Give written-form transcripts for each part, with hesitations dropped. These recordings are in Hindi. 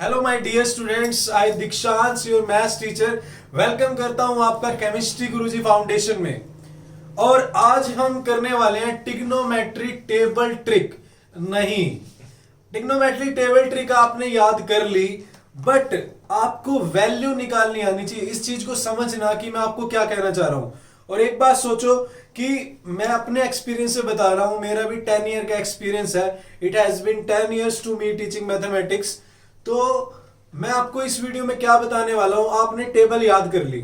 Hello my dear students, I Dikshansh your maths teacher welcome करता हूं आपका केमिस्ट्री गुरुजी फाउंडेशन में। और आज हम करने वाले हैं ट्रिग्नोमेट्री टेबल ट्रिक। नहीं, ट्रिग्नोमेट्री टेबल ट्रिक आपने याद कर ली, बट आपको वैल्यू निकालनी आनी चाहिए। इस चीज को समझना कि मैं आपको क्या कहना चाह रहा हूं। और एक बात सोचो कि मैं अपने एक्सपीरियंस से बता रहा हूं, मेरा भी 10 ईयर का एक्सपीरियंस है। It has been 10 years to me teaching mathematics. तो मैं आपको इस वीडियो में क्या बताने वाला हूं, आपने टेबल याद कर ली,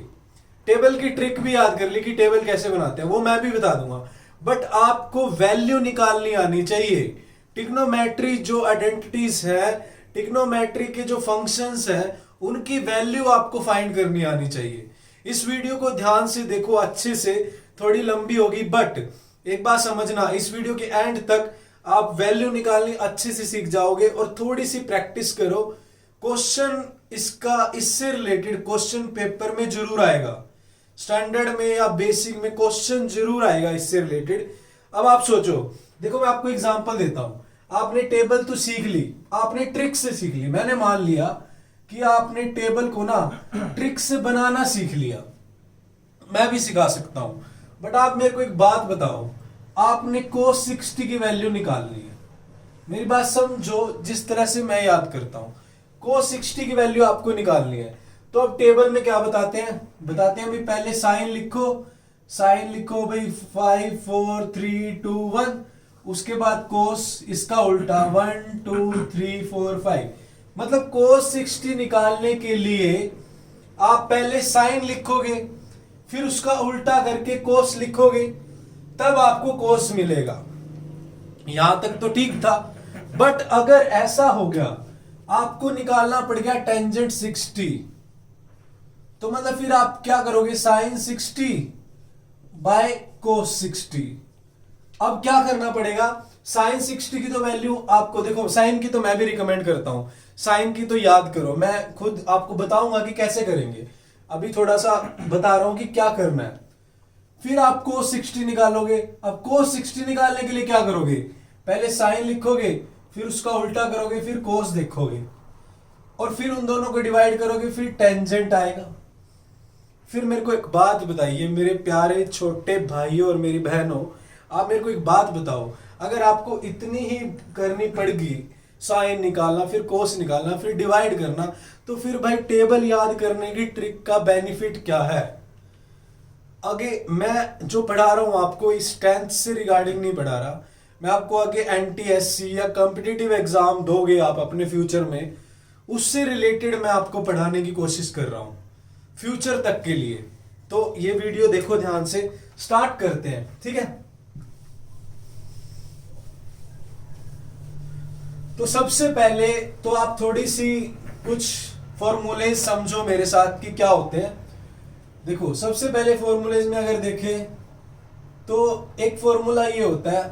टेबल की ट्रिक भी याद कर ली कि टेबल कैसे बनाते हैं, वो मैं भी बता दूंगा। बट आपको वैल्यू निकालनी आनी चाहिए। ट्रिग्नोमेट्री जो आइडेंटिटीज है, ट्रिग्नोमेट्री के जो फंक्शंस हैं, उनकी वैल्यू आपको फाइंड करनी आनी चाहिए। इस वीडियो को ध्यान से देखो अच्छे से, थोड़ी लंबी होगी, बट एक बात समझना, इस वीडियो के एंड तक आप वैल्यू निकालनी अच्छे से सीख जाओगे। और थोड़ी सी प्रैक्टिस करो, क्वेश्चन इसका इससे रिलेटेड क्वेश्चन पेपर में जरूर आएगा, स्टैंडर्ड में या बेसिक में क्वेश्चन जरूर आएगा इससे रिलेटेड। अब आप सोचो, देखो मैं आपको एग्जांपल देता हूं। आपने टेबल तो सीख ली, आपने ट्रिक से सीख ली। मैंने मान लिया कि आपने टेबल को ना ट्रिक से बनाना सीख लिया, मैं भी सिखा सकता हूं। बट आप मेरे को एक बात बताओ, आपने cos 60 की वैल्यू निकालनी है। मेरी बात समझो, जिस तरह से मैं याद करता हूं, cos 60 की वैल्यू आपको निकालनी है। तो अब टेबल में क्या बताते हैं भाई, पहले साइन लिखो, भाई 5 4 3 2 1। उसके बाद cos इसका उल्टा 1 2 3 4 5। मतलब cos 60 निकालने के लिए आप पहले साइन लिखोगे, फिर उसका उल्टा करके cos लिखोगे, तब आपको cos मिलेगा। यहां तक तो ठीक था। बट अगर ऐसा हो गया, आपको निकालना पड़ गया टेंजेंट 60, तो मतलब फिर आप क्या करोगे, साइन 60 बाय cos 60। अब क्या करना पड़ेगा, साइन 60 की तो वैल्यू आपको, देखो साइन की तो मैं भी रिकमेंड करता हूं, साइन की तो याद करो, मैं खुद आपको बताऊंगा कि कैसे करेंगे। अभी थोड़ा सा बता रहा हूं कि क्या करना है। फिर आप cos 60 निकालोगे। अब cos 60 निकालने के लिए क्या करोगे, पहले साइन लिखोगे, फिर उसका उल्टा करोगे, फिर cos देखोगे, और फिर उन दोनों को डिवाइड करोगे, फिर टेंजेंट आएगा। फिर मेरे को एक बात बताइए मेरे प्यारे छोटे भाइयों और मेरी बहनों, आप मेरे को एक बात बताओ, अगर आपको इतनी ही करनी पड़गी, साइन निकालना, फिर cos निकालना, फिर डिवाइड करना, तो फिर भाई टेबल याद करने की ट्रिक का बेनिफिट क्या है। आगे मैं जो पढ़ा रहा हूं आपको, इस 10th से रिगार्डिंग नहीं पढ़ा रहा मैं आपको। आगे NTSC या कॉम्पिटिटिव एग्जाम दोगे आप अपने फ्यूचर में, उससे रिलेटेड मैं आपको पढ़ाने की कोशिश कर रहा हूं, फ्यूचर तक के लिए। तो ये वीडियो देखो ध्यान से, स्टार्ट करते हैं, ठीक है। तो सबसे पहले तो आप थोड़ी सी कुछ फॉर्मूले समझो मेरे साथ कि क्या होते हैं। देखो सबसे पहले फॉर्मूलेज में अगर देखें तो एक फॉर्मूला ये होता है,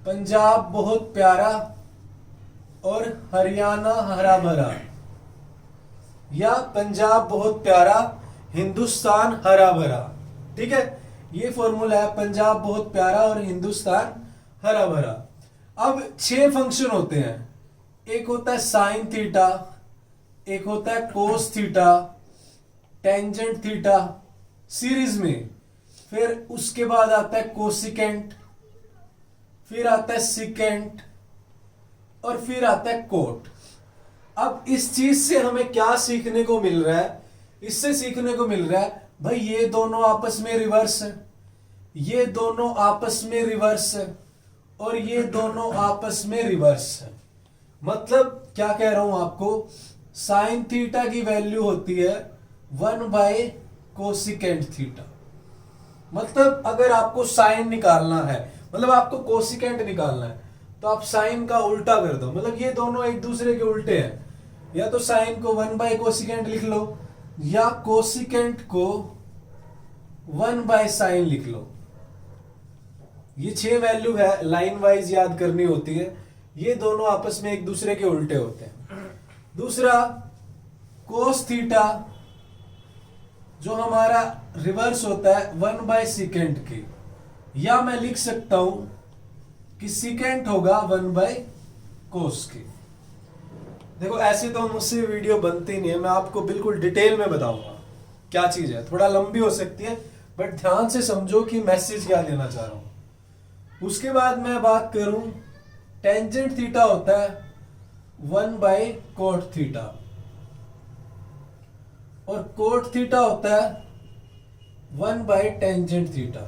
पंजाब बहुत प्यारा और हरियाणा हरा भरा, या पंजाब बहुत प्यारा हिंदुस्तान हरा भरा। ठीक है, ये फॉर्मूला है, पंजाब बहुत प्यारा और हिंदुस्तान हरा भरा। अब 6 फंक्शन होते हैं, एक होता है साइन थीटा, एक होता है cos theta, tangent theta series में, फिर उसके बाद आता है कोसिकेंट, फिर आता है सिकेंट, और फिर आता है कोट। अब इस चीज से हमें क्या सीखने को मिल रहा है, इससे सीखने को मिल रहा है भाई ये दोनों आपस में रिवर्स है, ये दोनों आपस में रिवर्स है, और ये दोनों आपस में रिवर्स है। मतलब क्या कह रहा हूं आपको, साइन थीटा की वैल्यू होती है 1 बाय कोसिकेंट थीटा। मतलब अगर आपको साइन निकालना है, मतलब आपको कोसिकेंट निकालना है, तो आप साइन का उल्टा कर दो। मतलब ये दोनों एक दूसरे के उल्टे हैं, या तो साइन को 1 बाय कोसिकेंट लिख लो, या कोसिकेंट को 1 बाय साइन लिख लो। ये 6 वैल्यू है, लाइन वाइज याद करनी होती है। ये दोनों आपस में एक दूसरे के उल्टे होते हैं। दूसरा कोस थीटा, जो हमारा रिवर्स होता है 1 बाय सिकेंट के, या मैं लिख सकता हूं कि सिकेंट होगा 1 बाय कोस के। देखो ऐसे तो मुझसे वीडियो बनती नहीं है, मैं आपको बिल्कुल डिटेल में बताऊंगा क्या चीज है। थोड़ा लंबी हो सकती है बट ध्यान से समझो कि मैसेज क्या देना चाह रहा हूं। उसके बाद मैं बात करूं, टेंजेंट थीटा होता है 1/cot थीटा और कोट थीटा होता है 1/टेंजेंट थीटा।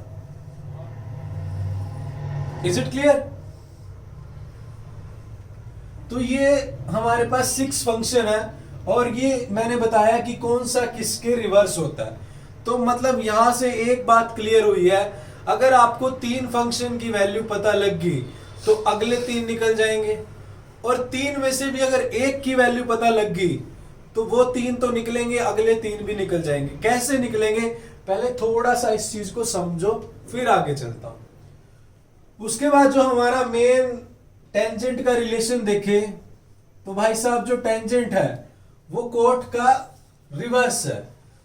Is it clear? तो ये हमारे पास 6 फंक्शन है और ये मैंने बताया कि कौन सा किसके रिवर्स होता है। तो मतलब यहां से एक बात क्लियर हुई है, अगर आपको 3 फंक्शन की वैल्यू पता लग गई तो अगले 3 निकल जाएंगे, और 3 में से भी अगर एक की वैल्यू पता लग गई तो वो 3 तो निकलेंगे, अगले 3 भी निकल जाएंगे। कैसे निकलेंगे, पहले थोड़ा सा इस चीज को समझो फिर आगे चलता हूं। उसके बाद जो हमारा मेन टेंजेंट का रिलेशन देखे तो भाई साहब जो टेंजेंट है वो कोट का रिवर्स है।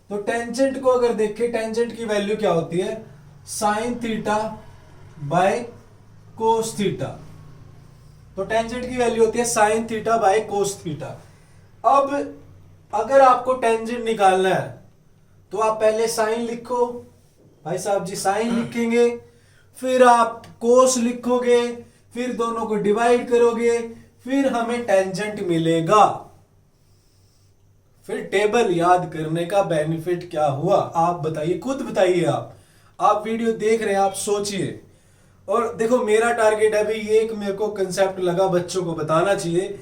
तो टेंजेंट को अगर देखे, टेंजेंट की वैल्यू क्या होती है, sine theta by cos theta. तो टेंजेंट की वैल्यू होती है sine theta by cos theta. अब अगर आपको टेंजेंट निकालना है तो आप पहले साइन लिखो, भाई साहब जी साइन लिखेंगे, फिर आप कोस लिखोगे, फिर दोनों को डिवाइड करोगे, फिर हमें टेंजेंट मिलेगा। फिर टेबल याद करने का बेनिफिट क्या हुआ, आप बताइए, खुद बताइए। आप वीडियो देख रहे हैं, आप सोचिए। और देखो मेरा टारगेट है भाई, एक मेरे को कंसेप्ट लगा बच्चों को बताना चाहिए।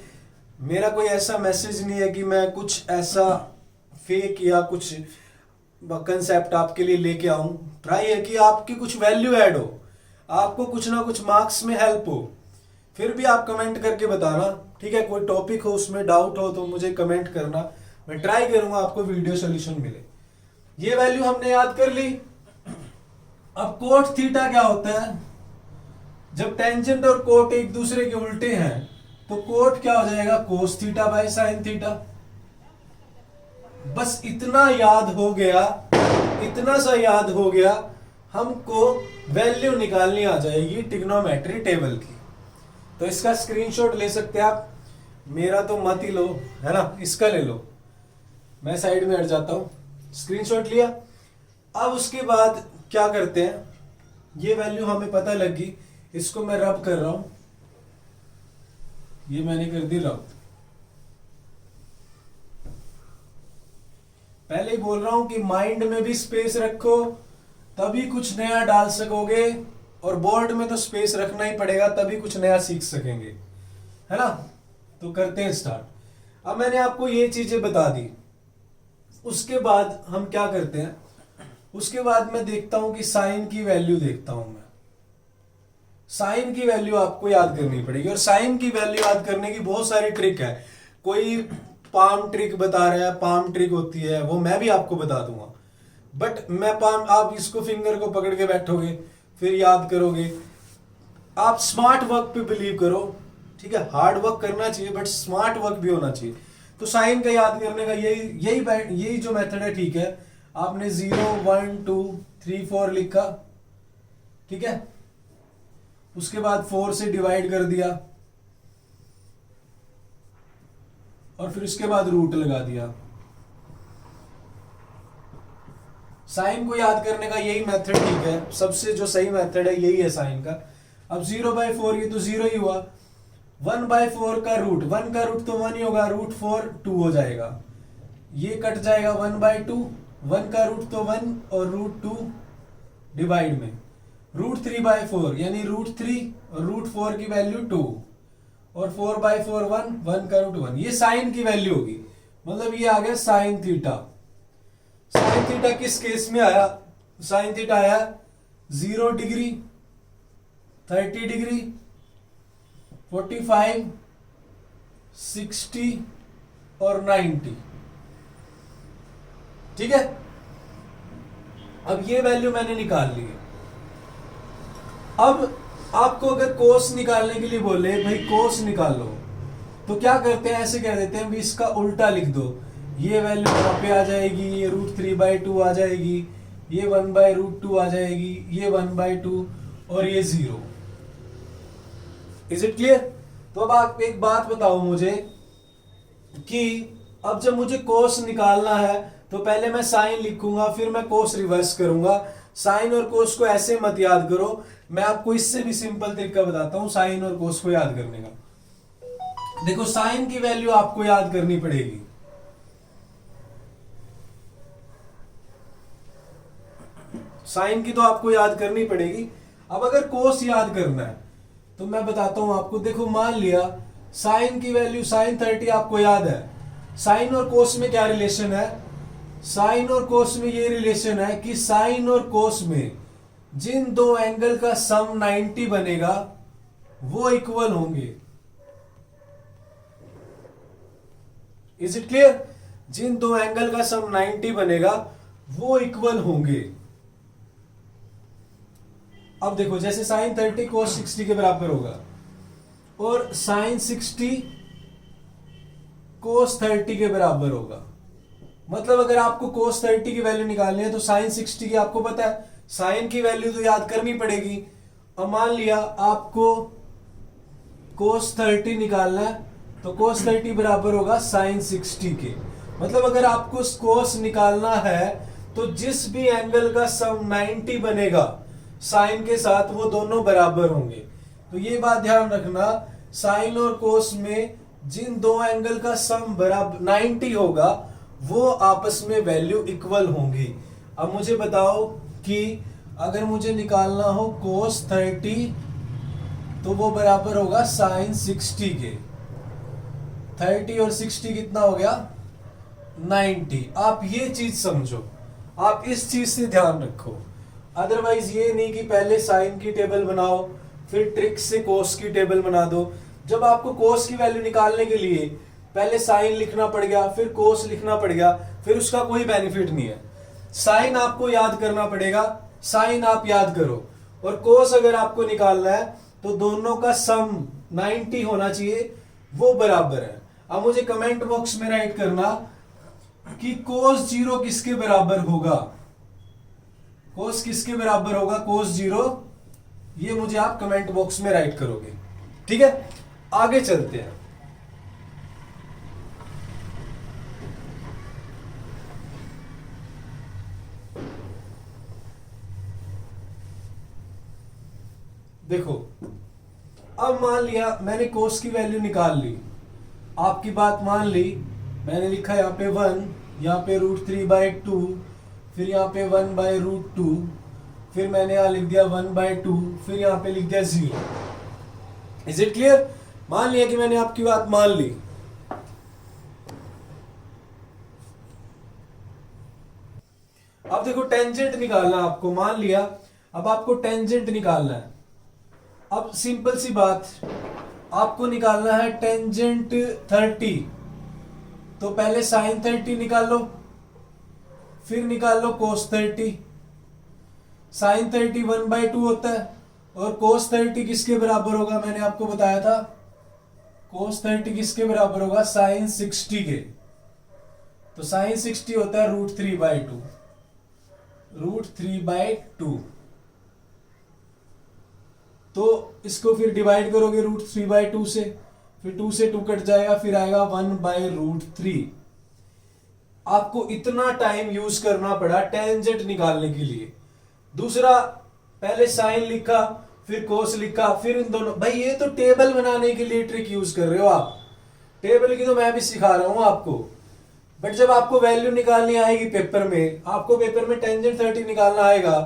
मेरा कोई ऐसा मैसेज नहीं है कि मैं कुछ ऐसा फेक या कुछ कंसेप्ट आपके लिए लेके आऊं। ट्राई है कि आपकी कुछ वैल्यू ऐड हो, आपको कुछ ना कुछ मार्क्स में हेल्प हो। फिर भी आप कमेंट करके बताना, ठीक है? कोई टॉपिक हो उसमें डाउट हो तो मुझे कमेंट करना, मैं ट्राई करूंगा आपको वीडियो सोल्यूशन मिले। ये वैल्यू हमने याद कर ली। अब कोट थीटा क्या होता है, जब टेंजेंट और कोट एक दूसरे के उल्टे हैं तो कोट क्या हो जाएगा, cos theta by sine theta. बस इतना याद हो गया, इतना सा याद हो गया, हमको वैल्यू निकालनी आ जाएगी ट्रिग्नोमेट्री टेबल की। तो इसका स्क्रीनशॉट ले सकते हैं आप, मेरा तो मत ही लो, है ना, इसका ले लो, मैं साइड में हट जाता हूं। स्क्रीनशॉट लिया। अब उसके बाद क्या करते हैं, ये वैल्यू हमें पता लगी, इसको मैं रब कर रहा हूं, ये मैंने कर दी रब। पहले ही बोल रहा हूं कि माइंड में भी स्पेस रखो तभी कुछ नया डाल सकोगे, और बोर्ड में तो स्पेस रखना ही पड़ेगा तभी कुछ नया सीख सकेंगे, है ना? तो करते हैं स्टार्ट। अब मैंने आपको ये चीजें बता दी, उसके बाद हम क्या करते हैं, उसके बाद मैं देखता हूं कि साइन की वैल्यू देखता हूं मैं। साइन की वैल्यू आपको याद करनी पड़ेगी, और साइन की वैल्यू याद करने की बहुत सारी ट्रिक है। कोई पाम ट्रिक बता रहा है, पाम ट्रिक होती है, वो मैं भी आपको बता दूंगा। बट मैं पाम, आप इसको फिंगर को पकड़ के बैठोगे फिर याद करोगे। आप स्मार्ट वर्क पे बिलीव करो, ठीक है? हार्ड वर्क करना चाहिए बट स्मार्ट वर्क भी होना चाहिए। तो साइन का याद करने का यही जो मेथड है, ठीक है? आपने 0 1 2 3 4 लिखा, ठीक है? उसके बाद 4 से डिवाइड कर दिया और फिर उसके बाद रूट लगा दिया। साइन को याद करने का यही मेथड, ठीक है? सबसे जो सही मेथड है यही है साइन का। अब 0/4, ये तो 0 ही हुआ। 1/4 का रूट, 1 का रूट तो 1 ही होगा, रूट 4 2 हो जाएगा, ये कट जाएगा 1/2, 1 का रूट तो 1 और रूट 2 डिवाइड में रूट 3/4, यानी रूट 3 और रूट 4 की वैल्यू 2, और 4/4 1, 1 का रूट 1, ये साइन की वैल्यू होगी। मतलब ये आ गया साइन थीटा। साइन थीटा किस केस में आया, साइन थीटा आया 0 डिग्री, 30 डिग्री, 45, 60 और 90, ठीक है? अब ये वैल्यू मैंने निकाल ली है। अब आपको अगर कोस निकालने के लिए बोले भाई कोस निकाल लो, तो क्या करते हैं, ऐसे कह देते हैं भी इसका उल्टा लिख दो। ये वैल्यू यहाँ पे आ जाएगी, ये √3/2 आ जाएगी, ये 1/√2 आ जाएगी, ये 1/2 और ये 0। Is it clear? तो अब आप एक बात बताओ मुझे, कि अब जब मुझे कोस निकालना है तो पहले मैं साइन लिखूंगा, फिर मैं कोस रिवर्स करूंगा। साइन और कोस को ऐसे मत याद करो, मैं आपको इससे भी सिंपल तरीका बताता हूं साइन और कोस को याद करने का। देखो साइन की वैल्यू आपको याद करनी पड़ेगी। साइन की तो आपको याद करनी पड़ेगी। अब अगर कोस याद करना है तो मैं बताता हूं आपको। देखो मान लिया साइन की वैल्यू साइन 30 आपको याद है। साइन और कोस में क्या रिलेशन है? साइन और कोस में ये रिलेशन है कि साइन और कोस में जिन दो एंगल का सम 90 बनेगा वो इक्वल होंगे। Is it clear? जिन दो एंगल का सम 90 बनेगा वो इक्वल होंगे। अब देखो जैसे साइन 30 कोस 60 के बराबर होगा और साइन 60 कोस 30 के बराबर होगा। मतलब अगर आपको कोस 30 की वैल्यू निकालनी है तो साइन 60 की आपको पता है, साइन की वैल्यू तो याद करनी पड़ेगी। अब मान लिया आपको कोस 30 निकालना है तो कोस 30 बराबर होगा साइन 60 के। मतलब अगर आपको कोस निकालना है तो जिस भी एंगल का सम 90 बनेगा साइन के साथ वो दोनों बराबर होंगे। तो ये बात ध्यान रखना, साइन और कोस में जिन दो एंगल का सम बराबर 90 होगा वो आपस में वैल्यू इक्वल होंगी। अब मुझे बताओ कि अगर मुझे निकालना हो कोस 30 तो वो बराबर होगा साइन 60 के। 30 और 60 कितना हो गया? 90। आप ये चीज समझो, आप इस चीज से ध्यान रखो। अदरवाइज ये नहीं कि पहले साइन की टेबल बनाओ फिर ट्रिक से कोस की टेबल बना दो। जब आपको कोस की वैल्यू निकालने के लिए पहले साइन लिखना पड़ गया फिर कोस लिखना पड़ गया, फिर उसका कोई बेनिफिट नहीं है। साइन आपको याद करना पड़ेगा, साइन आप याद करो, और कोस अगर आपको निकालना है तो दोनों का सम 90 होना चाहिए, वो बराबर है। अब मुझे कमेंट बॉक्स में राइट करना कि कोस 0 किसके बराबर होगा। कोस किसके बराबर होगा? कोस 0। ये मुझे आप कमेंट बॉक्स में राइट करोगे, ठीक है? आगे चलते हैं। देखो अब मान लिया मैंने कोस की वैल्यू निकाल ली, आपकी बात मान ली, मैंने लिखा यहाँ पे 1, यहाँ पे √3/2, फिर यहाँ पे 1/√2, फिर मैंने यहाँ लिख दिया 1/2, फिर यहाँ पे लिख दिया 0। Is it clear? मान लिया कि मैंने आपकी बात मान ली। अब देखो टेंजेंट निकालना आपको, मान लिया अब आपको टेंजेंट निकालना है। अब सिंपल सी बात, आपको निकालना है टेंजेंट 30, तो पहले साइन 30 निकाल लो, फिर निकाल लो कोस 30। साइन 30 1/2 होता है और कोस 30 किसके बराबर होगा? मैंने आपको बताया था कोस 30 किसके बराबर होगा? साइन 60 के। तो साइन 60 होता है √3/2, √3/2। तो इसको फिर डिवाइड करोगे √3/2 से, फिर 2 से 2 कट जाएगा, फिर आएगा 1/√3। आपको इतना टाइम यूज करना पड़ा टेंजेंट निकालने के लिए। दूसरा, पहले साइन लिखा फिर कोस लिखा, फिर इन दोनों, भाई ये तो टेबल बनाने के लिए ट्रिक यूज कर रहे हो आप। टेबल की तो मैं भी सिखा रहा हूं आपको, बट जब आपको वैल्यू निकालनी आएगी पेपर में, आपको पेपर में टेंजेंट 30 निकालना आएगा,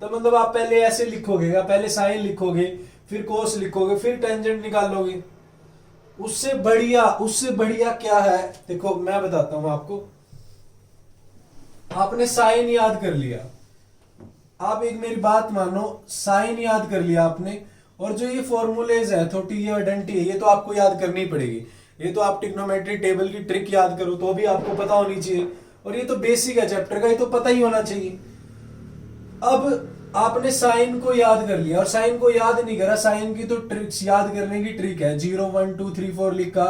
तो मतलब आप पहले ऐसे लिखोगे, पहले साइन लिखोगे फिर कोस लिखोगे फिर टेंजेंट निकालोगे। उससे बढ़िया क्या है? देखो मैं बताता हूं आपको। आपने साइन याद कर लिया, आप एक मेरी बात मानो, साइन याद कर लिया आपने, और जो ये फॉर्मूलेज है थोटी और डंटी है, ये तो आपको याद करनी पड़ेगी। ये तो आप ट्रिग्नोमेट्री टेबल की ट्रिक याद करो तो भी आपको पता होनी चाहिए, और ये तो बेसिक है चैप्टर का, ये तो पता ही होना चाहिए। अब आपने साइन को याद कर लिया, और साइन को याद नहीं करा, साइन की तो ट्रिक्स याद करने की ट्रिक है, 0 1 2 3 4 लिखा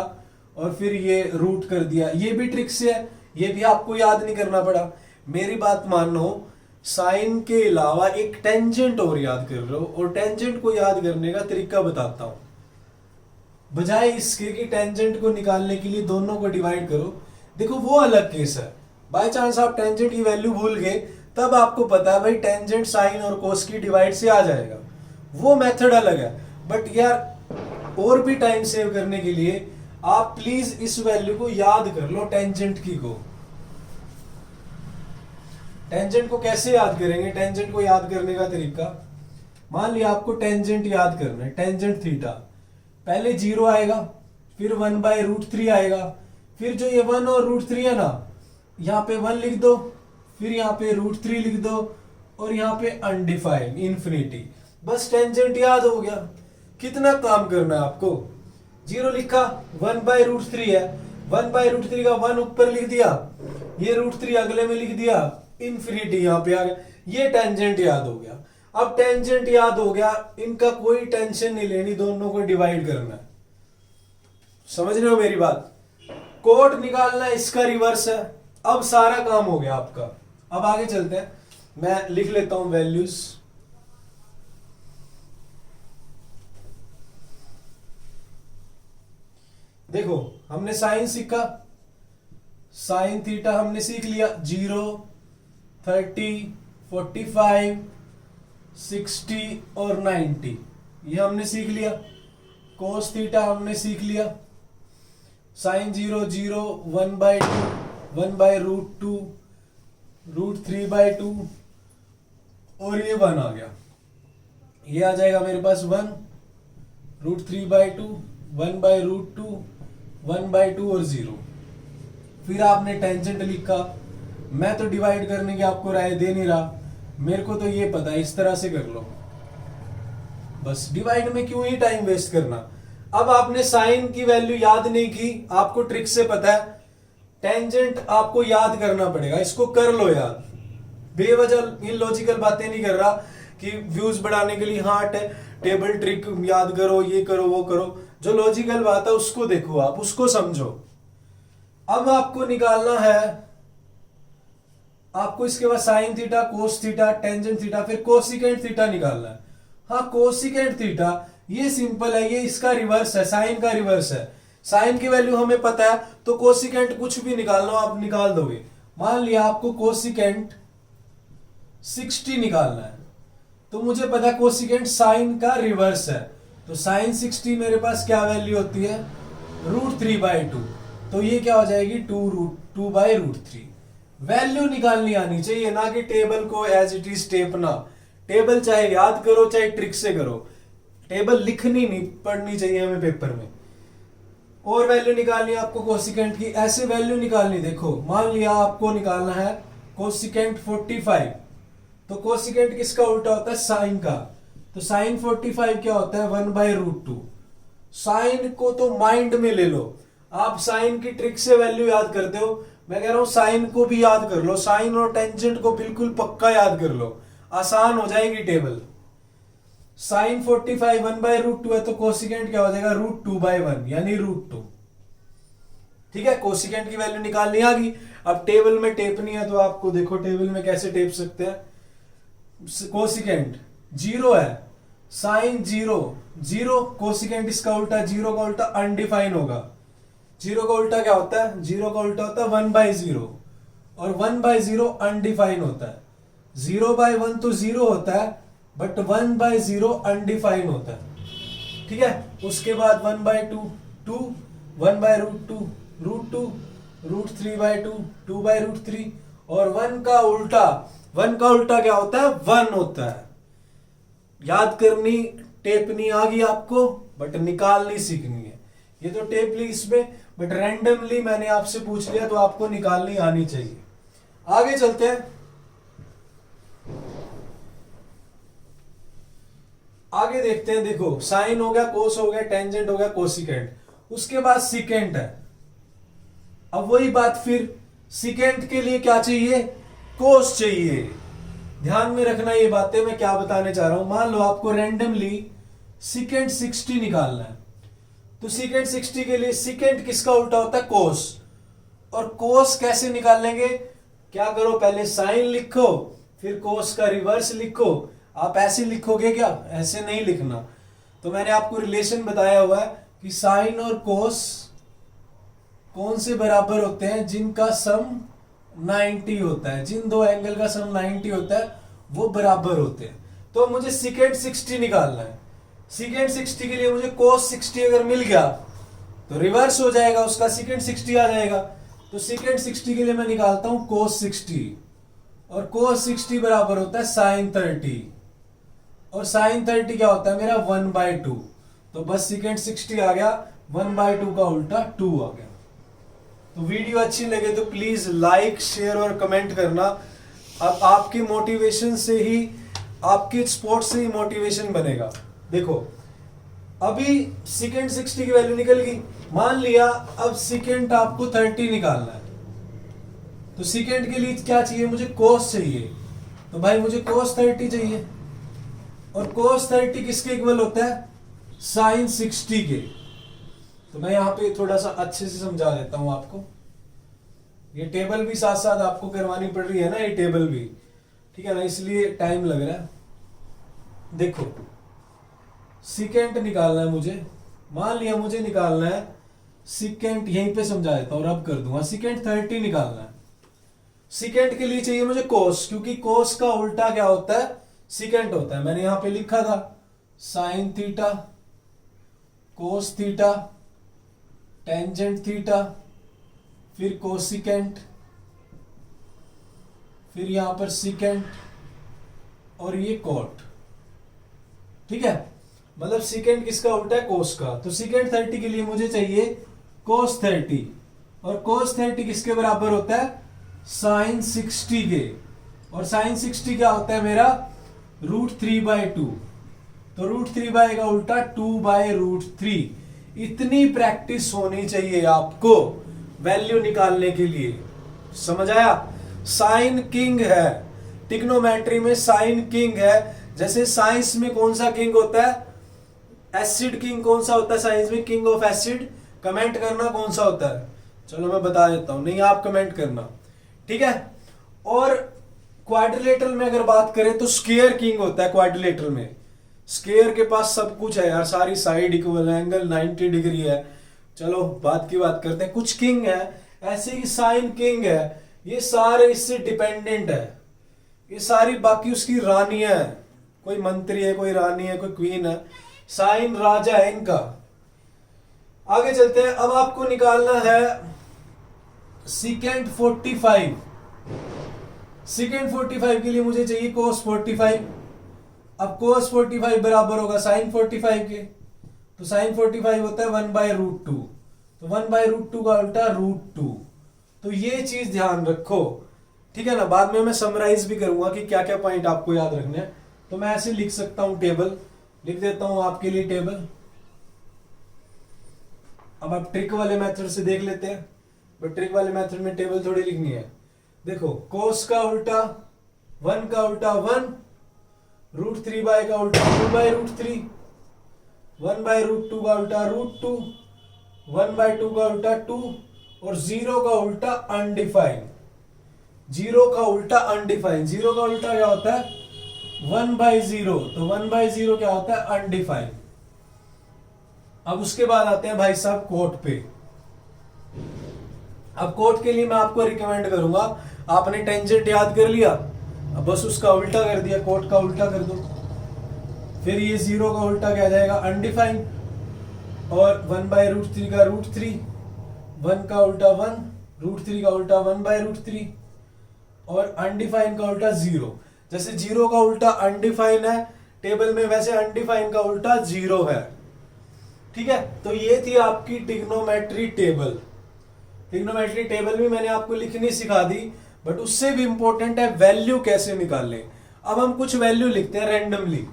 और फिर ये रूट कर दिया, ये भी ट्रिक्स है, ये भी आपको याद नहीं करना पड़ा। मेरी बात मानो, साइन के अलावा एक टेंजेंट और याद कर लो, और टेंजेंट को याद करने का तरीका बताता हूं। बजाय इसके कि टेंजेंट को निकालने के लिए दोनों को डिवाइड करो। देखो वो अलग केस है, बाय चांस आप टेंजेंट की वैल्यू भूल गए, तब आपको पता है भाई टेंजेंट साइन और कोस की डिवाइड से आ जाएगा, वो मेथड अलग है। बट यार और भी टाइम सेव करने के लिए आप प्लीज इस वैल्यू को याद कर लो, टेंजेंट की को। टेंजेंट को कैसे याद करेंगे? टेंजेंट को याद करने का तरीका, मान लिया आपको टेंजेंट याद करना है, टेंजेंट थीटा, पहले 0 आएगा, फिर 1/√3 आएगा, फिर जो ये 1 और √3 है ना, यहाँ पे 1 लिख दो, फिर यहाँ पे √3 लिख दो, और यहाँ पे अनडिफाइंड इंफिनिटी। बस टेंजेंट याद हो गया। कितना काम करना है आपको? 0 लिखा, 1/√3 है, 1/√3 का 1 ऊपर लिख दिया, ये √3 अगले में लिख दिया, इंफिनिटी यहाँ पे आ गया, ये टेंजेंट याद हो गया। अब टेंजेंट याद हो गया, इनका कोई टेंशन नहीं लेनी, दोनों को डिवाइड करना है। समझ रहे हो मेरी बात? कोट निकालना इसका रिवर्स है। अब सारा काम हो गया आपका। अब आगे चलते हैं, मैं लिख लेता हूं वैल्यूज। देखो हमने साइन सीखा, साइन थीटा हमने सीख लिया, 0, 30, 45, 60 और 90 ये हमने सीख लिया। कोस थीटा हमने सीख लिया, साइन 0, 0, 1/2, 1/√2, √3/2 और ये 1 आ गया। ये आ जाएगा मेरे पास 1, √3/2, 1/√2, 1/2 और 0। फिर आपने टेंजेंट लिखा। मैं तो डिवाइड करने की आपको राय दे नहीं रहा, मेरे को तो ये पता है, इस तरह से कर लो बस। डिवाइड में क्यों ही टाइम वेस्ट करना। अब आपने साइन की वैल्यू याद नहीं की, आपको ट्रिक से पता है, टेंजेंट आपको याद करना पड़ेगा, इसको कर लो याद। बेवजह इलॉजिकल बातें नहीं कर रहा कि व्यूज बढ़ाने के लिए हाँ टेबल ट्रिक याद करो, ये करो वो करो। जो लॉजिकल बात है उसको देखो, आप उसको समझो। अब आपको निकालना है, आपको इसके बाद sine theta, cos theta, tangent theta, फिर कोसिकेंट थीटा निकालना है। हाँ कोसिकेंट थीटा ये सिंपल है, ये इसका रिवर्स है, साइन का रिवर्स है। साइन की वैल्यू हमें पता है, तो कोसिकेंट कुछ भी निकालना हो आप निकाल दोगे। मान लिया आपको कोसिकेंट 60 निकालना है, तो मुझे पता है कोसिकेंट साइन का रिवर्स है, तो साइन 60 मेरे पास क्या वैल्यू होती है? √3/2, तो ये क्या हो जाएगी? 2√3। वैल्यू निकालनी आनी चाहिए, ना कि टेबल को एज इट इज टेपना। टेबल चाहे याद करो चाहे ट्रिक से करो, टेबल लिखनी नहीं पढ़नी चाहिए हमें पेपर में। और वैल्यू निकालनी है आपको कोसिकेंट की, ऐसे वैल्यू निकालनी। देखो मान लिया आपको निकालना है कोसिकेंट 45, तो कोसिकेंट किसका उल्टा होता है? साइन का। तो साइन 45 क्या होता है? 1/√2। साइन को तो माइंड में ले लो, आप साइन की ट्रिक से वैल्यू याद करते हो, मैं कह रहा हूं साइन को भी याद कर लो, साइन और टेंजेंट को बिल्कुल पक्का याद कर लो, आसान हो जाएगी टेबल। साइन 45 1/√2 है, तो कोसिकेंट क्या हो जाएगा? √2/1 यानी √2। ठीक है, कोसिकेंट की वैल्यू निकालनी आ गई। अब टेबल में टेपनी है, तो आपको देखो टेबल में कैसे टेप सकते हैं। कोसिकेंट 0 है, साइन 0, 0, कोसिकेंट इसका उल्टा, 0 का उल्टा अनडिफाइन होगा। 0 का उल्टा क्या होता है? 0 का उल्टा होता है 1/0, और 1/0 अनडिफाइन होता है। 0/1 तो 0 होता है, बट 1/0 अनडिफाइन होता है। ठीक है, उसके बाद 1/2, 2, 1/√2, √2, √3/2, 2/√3, और 1 का उल्टा, 1 का उल्टा क्या होता है? 1 होता है। याद करनी टेपनी आ गई आपको, बट निकालनी सीखनी है। ये तो टेप ली इसमें, बट रैंडमली मैंने आपसे पूछ लिया, तो आपको निकालनी आनी चाहिए। आगे चलते हैं, आगे देखते हैं। देखो साइन हो गया, कोस हो गया, टेंजेंट हो गया, कोसिकेंट, उसके बाद सिकेंट है। अब वही बात, फिर सिकेंट के लिए क्या चाहिए? कोस चाहिए। ध्यान में रखना ये बातें मैं क्या बताने चाह रहा हूं। मान लो आपको रैंडमली सिकेंट 60 निकालना है, तो सिकेंट 60 के लिए सिकेंट किसका उल्टा होता है? कोस। और कोस कैसे निकालेंगे? क्या करो, पहले साइन लिखो, फिर कोस का रिवर्स लिखो। आप ऐसे लिखोगे क्या? ऐसे नहीं लिखना। तो मैंने आपको रिलेशन बताया हुआ है, कि साइन और कोस कौन से बराबर होते हैं, जिनका सम 90 होता है, जिन दो एंगल का सम 90 होता है वो बराबर होते हैं। तो मुझे सिकेंड 60 निकालना है। सिकेंड 60 के लिए मुझे कोस 60 अगर मिल गया तो रिवर्स हो जाएगा उसका, सिकेंड 60 आ जाएगा। तो सिकेंड 60 के लिए मैं निकालता हूं कोस 60, और कोस 60 बराबर होता है साइन 30, और साइन 30 क्या होता है मेरा 1/2। तो बस सिकेंड 60 आ गया, 1/2 का उल्टा 2 आ गया। तो वीडियो अच्छी लगे तो प्लीज लाइक शेयर और कमेंट करना। अब आपकी मोटिवेशन से ही, आपके स्पोर्ट से ही मोटिवेशन बनेगा। देखो अभी सिकेंड 60 की वैल्यू निकल गई, मान लिया अब सिकेंड आपको 30 निकालना है। तो सिकेंड के लिए क्या चाहिए, मुझे कोस चाहिए। तो भाई मुझे कोस 30 चाहिए, और कोस 30 किसके इक्वल होता है, साइन 60 के। तो मैं यहाँ पे थोड़ा सा अच्छे से समझा देता हूं आपको। ये टेबल भी साथ साथ आपको करवानी पड़ रही है ना, ये टेबल भी, ठीक है ना, इसलिए टाइम लग रहा है। देखो सिकेंड निकालना है मुझे, मान लिया मुझे निकालना है सिकेंड, यहीं पे समझा देता हूं और अब कर दूंगा। सिकेंड 30 निकालना है। सिकेंड के लिए चाहिए मुझे कोस, क्योंकि कोस का उल्टा क्या होता है, सिकेंड होता है। मैंने यहां पे लिखा था sine theta, cos theta, tangent theta, फिर कोसिकेंट, फिर यहां पर सिकेंट, और ये कोट। ठीक है, मतलब सिकेंड किसका उल्टा है, कोस का। तो सिकेंड 30 के लिए मुझे चाहिए कोस 30, और कोस 30 किसके बराबर होता है, साइन 60 के। और साइन 60 क्या होता है मेरा, √3/2। तो √3 का उल्टा 2/√3। इतनी प्रैक्टिस होनी चाहिए आपको वैल्यू निकालने के लिए, समझ आया। साइन किंग है, ट्रिग्नोमेट्री में साइन किंग है। जैसे साइंस में कौन सा किंग होता है, एसिड किंग कौन सा होता है साइंस में, किंग ऑफ एसिड। कमेंट करना कौन सा होता है, चलो मैं बता देता हूं, नहीं आप कमेंट करना, ठीक है। और क्वाड्रिलेटरल में अगर बात करें तो स्क्वायर किंग होता है क्वाड्रिलेटरल में। स्क्वायर के पास सब कुछ है यार, सारी साइड इक्वल, एंगल 90 डिग्री है। चलो बात की बात करते हैं, कुछ किंग है ऐसे ही, साइन किंग है, ये सारे इससे डिपेंडेंट है, ये सारी बाकी उसकी रानियां है, कोई मंत्री है, कोई रानी है, कोई क्वीन है, साइन राजा है इनका। आगे चलते हैं, अब आपको निकालना है सिकेंड 45। सिकेंड 45 के लिए मुझे चाहिए कोस 45। अब कोस 45 बराबर होगा साइन 45 के। तो साइन 45 होता है 1/√2। तो 1/√2 का उल्टा √2। तो ये चीज ध्यान रखो, ठीक है ना। बाद में मैं समराइज भी करूंगा कि क्या क्या पॉइंट आपको याद रखने हैं। तो मैं ऐसे लिख सकता हूं, टेबल लिख देता हूं आपके लिए टेबल। अब आप ट्रिक वाले मेथड से देख लेते हैं, बट ट्रिक वाले मेथड में टेबल थोड़ी लिखनी है। देखो कोस का उल्टा 1 का उल्टा 1, √3 का उल्टा 2/√3, 1/√2 का उल्टा √2, 1/2 का उल्टा 2, और 0 का उल्टा अनडिफाइंड। 0 का उल्टा अनडिफाइंड, 0 का उल्टा क्या होता है 1/0। तो 1/0 क्या होता है अनडिफाइंड। अब उसके बाद आते हैं भाई साहब कोट पे। अब कोट के लिए मैं आपको रिकमेंड करूंगा, आपने टेंजेंट याद कर लिया, अब बस उसका उल्टा कर दिया, कोट का उल्टा कर दो। फिर ये 0 का उल्टा क्या जाएगा अनडिफाइंड, और 1/√3 का √3, 1 का उल्टा 1, √3 का उल्टा 1/√3, और अनडिफाइंड का उल्टा 0। जैसे 0 का उल्टा अनडिफाइंड है टेबल में, वैसे अनडिफाइंड का उल्टा 0 है, ठीक है। तो ये थी आपकी ट्रिग्नोमेट्री टेबल। ट्रिग्नोमेट्री टेबल भी मैंने आपको लिखनी सिखा दी, बट उससे भी इंपॉर्टेंट है वैल्यू कैसे निकालने। अब हम कुछ वैल्यू लिखते हैं रैंडमली,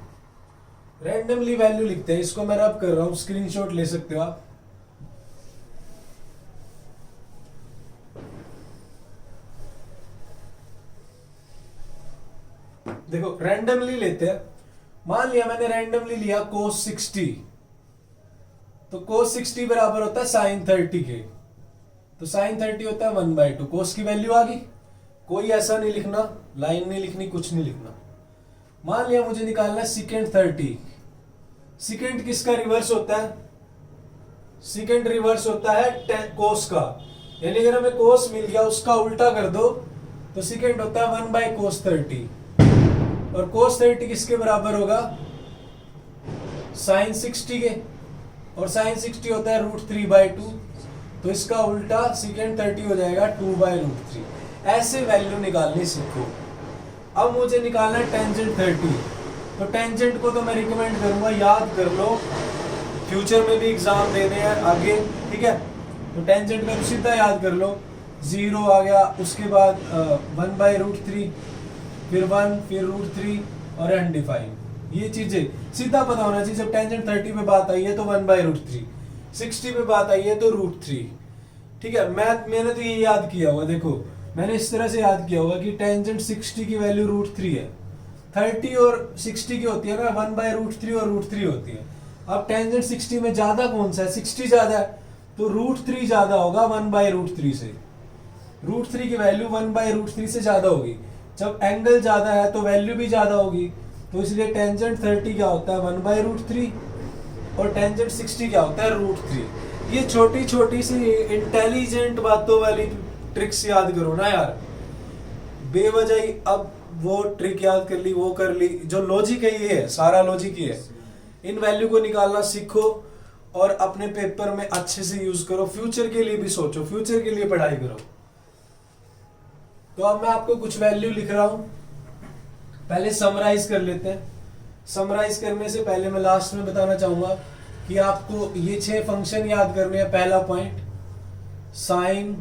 रैंडमली वैल्यू लिखते हैं। इसको मैं रब कर रहा हूं, स्क्रीनशॉट ले सकते हो आप। देखो रैंडमली लेते हैं, मान लिया मैंने रैंडमली लिया कोस 60। तो कोस 60 बराबर होता है साइन 30 के। तो साइन 30 होता है 1/2। कोस की वैल्यू आ गई, कोई ऐसा नहीं लिखना, लाइन नहीं लिखनी, कुछ नहीं लिखना। मान लिया मुझे निकालना है सिकेंड 30। सिकेंड किसका रिवर्स होता है, सेकेंड रिवर्स होता है कोस का, यानी अगर हमें कोस मिल गया उसका उल्टा कर दो तो सेकेंड होता है 1/cos30, और cos30 किसके बराबर होगा, sin 60 के, और sin 60 होता है √3/2, तो इसका उल्टा सेकेंड 30 हो जाएगा 2/√3। ऐसे वैल्यू निकालनी सीखो। अब मुझे निकालना है टेंजेंट 30, तो टेंजेंट को तो मैं रिकमेंड करूंगा याद कर लो, फ्यूचर में भी एग्जाम देने हैं आगे, ठीक है। तो टेंजेंट का सीधा याद कर लो, 0 आ गया, उसके बाद 1/√3, फिर 1, फिर √3 और अनडिफाइन, ये चीजें सीधा पता होना चाहिए। जब टेंजेंट 30 पे बात आई है तो 1/√3, 60 पे बात आई है तो √3, ठीक है। मैंने तो ये याद किया हुआ, देखो मैंने इस तरह से याद किया होगा कि टेंजेंट 60 की वैल्यू √3 है, 30 और 60 की होती है ना 1/√3 और √3 होती है। अब टेंजेंट 60 में ज्यादा कौन सा है, 60 ज्यादा है, तो √3 ज्यादा होगा 1/√3 से, √3 की वैल्यू 1/√3 से ज्यादा होगी। जब एंगल ज्यादा है तो वैल्यू भी ज्यादा होगी, तो इसलिए टेंजेंट 30 क्या होता है 1/√3 और टेंजेंट 60 क्या होता है √3। ये छोटी छोटी सी इंटेलिजेंट बातों वाली ट्रिक्स याद करो ना यार, बेवजह अब वो ट्रिक याद कर ली, वो कर ली, जो लॉजिक है ये है, सारा लॉजिक ही है। इन वैल्यू को निकालना सीखो और अपने पेपर में अच्छे से यूज करो, फ्यूचर के लिए भी सोचो, फ्यूचर के लिए पढ़ाई करो। तो अब मैं आपको कुछ वैल्यू लिख रहा हूं, पहले समराइज कर लेते हैं। समराइज करने से पहले मैं लास्ट में बताना चाहूंगा कि आपको ये 6 फंक्शन याद करने हैं। पहला पॉइंट साइन,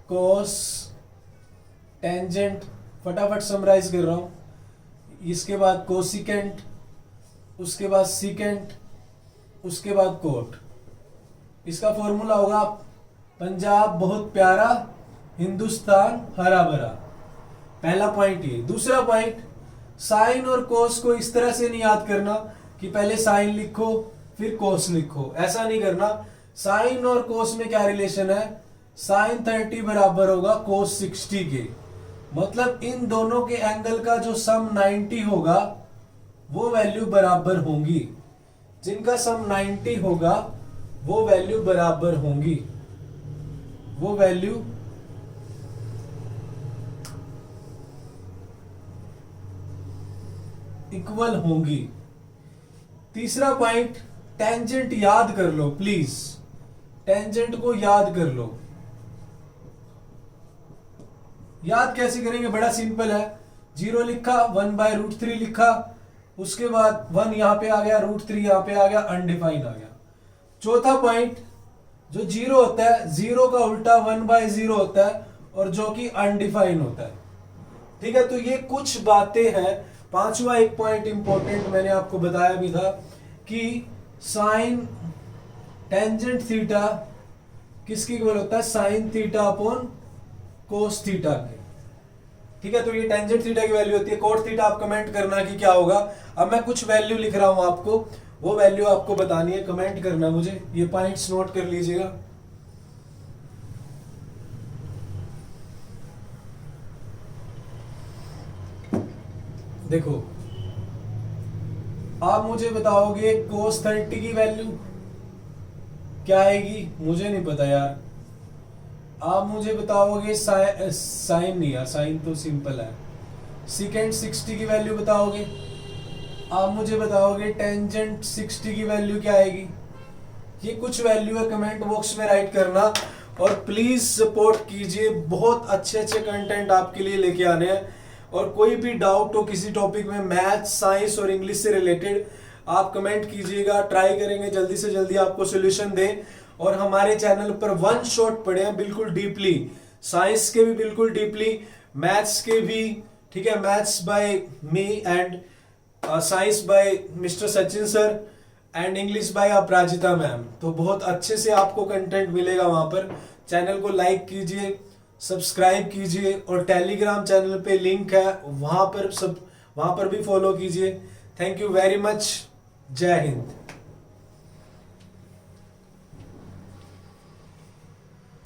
कोस, टेंजेंट, फटाफट समराइज कर रहा हूं। इसके बाद कोसिकेंट, उसके बाद सीकेंट, उसके बाद कोट। इसका फॉर्मूला होगा पंजाब बहुत प्यारा, हिंदुस्तान हरा भरा। पहला पॉइंट ये। दूसरा पॉइंट, साइन और कोस को इस तरह से नहीं याद करना कि पहले साइन लिखो फिर कोस लिखो, ऐसा नहीं करना। साइन और कोस में क्या रिलेशन है, साइन 30 बराबर होगा कोस 60 के, मतलब इन दोनों के एंगल का जो सम 90 होगा वो वैल्यू बराबर होंगी, जिनका सम 90 होगा वो वैल्यू बराबर होंगी, वो वैल्यू इक्वल होंगी। तीसरा पॉइंट, टेंजेंट याद कर लो प्लीज, टेंजेंट को याद कर लो। याद कैसे करेंगे, बड़ा सिंपल है। 0 लिखा, 1/√3 लिखा, उसके बाद 1 यहां पे आ गया, √3 यहां पे आ गया, अनडिफाइन आ गया। चौथा पॉइंट, जो 0 होता है 0 का उल्टा 1/0 होता है और जो कि अनडिफाइन होता है, ठीक है। तो ये कुछ बातें हैं। पांचवा एक पॉइंट इंपॉर्टेंट मैंने आपको बताया भी था कि साइन टेंजेंट थीटा किसकी इक्वल होता है, sine theta upon cos theta के, ठीक है। तो ये टेंजेंट थीटा की वैल्यू होती है। कोट थीटा आप कमेंट करना कि क्या होगा। अब मैं कुछ वैल्यू लिख रहा हूं आपको, वो वैल्यू आपको बतानी है, कमेंट करना मुझे। ये पॉइंट्स नोट कर लीजिएगा। देखो आप मुझे बताओगे कोस 30 की वैल्यू क्या आएगी, मुझे नहीं पता यार। आप मुझे बताओगे साइन नहीं यार, साइन तो सिंपल है। सीकेंट 60 की वैल्यू बताओगे। आप मुझे बताओगे टेंजेंट 60 की वैल्यू क्या आएगी। ये कुछ वैल्यू है, कमेंट बॉक्स में राइट करना और प्लीज सपोर्ट कीजिए। बहुत अच्छे अच्छे कंटेंट आपके लिए लेके आने हैं। और कोई भी डाउट हो किसी टॉपिक में, मैथ, साइंस और इंग्लिश से रिलेटेड, आप कमेंट कीजिएगा। ट्राई करेंगे जल्दी से जल्दी आपको सोल्यूशन दें। और हमारे चैनल पर वन शॉट पढ़े हैं बिल्कुल डीपली, साइंस के भी बिल्कुल डीपली, मैथ्स के भी, ठीक है। Maths by me and science by mister Sachin sir and English by Aparajita ma'am. तो बहुत अच्छे से आपको कंटेंट मिलेगा वहां पर। चैनल को लाइक कीजिए, सब्सक्राइब कीजिए और टेलीग्राम चैनल पे लिंक है, वहां पर भी फॉलो कीजिए। Thank you very much. जय हिंद।